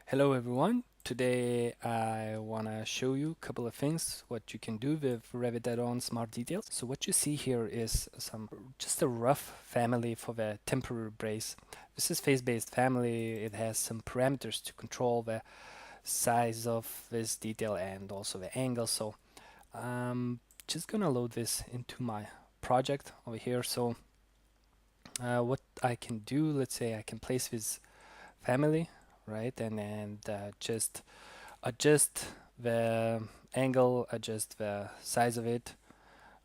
Hello everyone. Today I want to show you a couple of things what you can do with Revit add-on Smart Details. So what you see here is just a rough family for the temporary brace. This is phase-based family. It has some parameters to control the size of this detail and also the angle. So I'm just gonna load this into my project over here. So what I can do, let's say I can place this family, right, and just adjust the angle, adjust the size of it,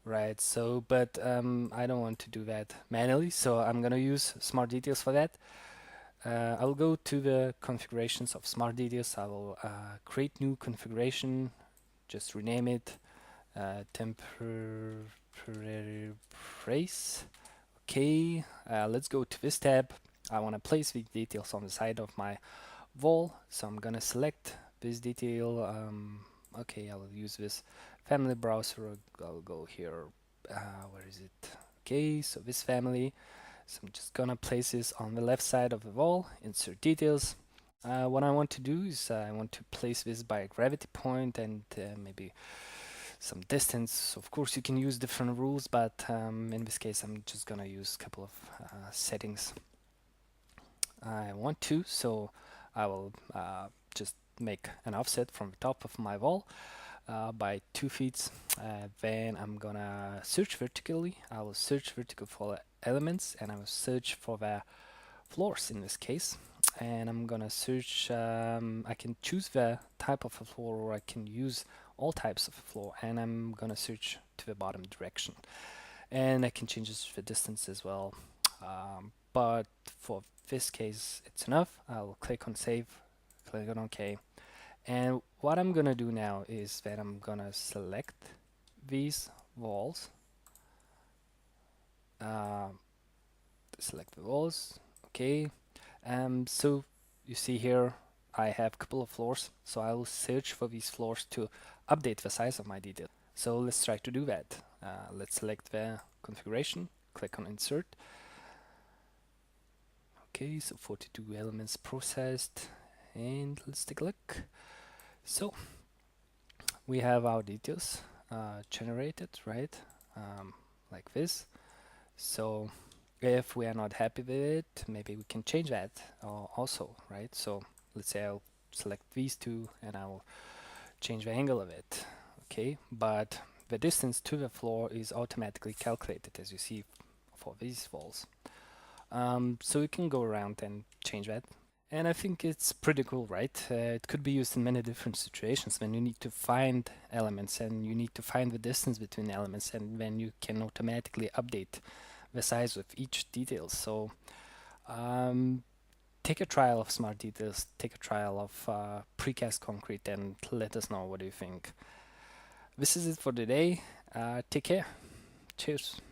right? So, but I don't want to do that manually, so I'm gonna use Smart Details for that. I'll go to the configurations of Smart Details. I will create new configuration, just rename it temporary brace. Okay, let's go to this tab. I want to place the details on the side of my wall, so I'm gonna select this detail. Okay, I will use this family browser. I'll go here. Where is it? Okay, so this family. So I'm just gonna place this on the left side of the wall. Insert details. What I want to do is I want to place this by a gravity point and maybe some distance. Of course, you can use different rules, but in this case, I'm just gonna use a couple of settings I want to. So I will just make an offset from the top of my wall by 2 feet. Then I'm gonna search vertically. I will search vertical for the elements, and I will search for the floors in this case. And I'm gonna search, I can choose the type of a floor, or I can use all types of floor, and I'm gonna search to the bottom direction. And I can change the distance as well. But for this case, it's enough. I'll click on save, click on OK. And what I'm gonna do now is that I'm gonna select these walls, uh, select the walls, okay. So you see here I have a couple of floors, so I will search for these floors to update the size of my detail. So let's try to do that. Let's select the configuration, click on insert. Okay, so 42 elements processed, and let's take a look. So we have our details generated, right? Like this. So if we are not happy with it, maybe we can change that also, right? So let's say I'll select these two and I'll change the angle of it, okay? But the distance to the floor is automatically calculated, as you see for these walls. So you can go around and change that. And I think it's pretty cool, right? It could be used in many different situations when you need to find elements and you need to find the distance between elements, and then you can automatically update the size of each detail. So take a trial of Smart Details, take a trial of precast concrete, and let us know what you think. This is it for today. Take care. Cheers.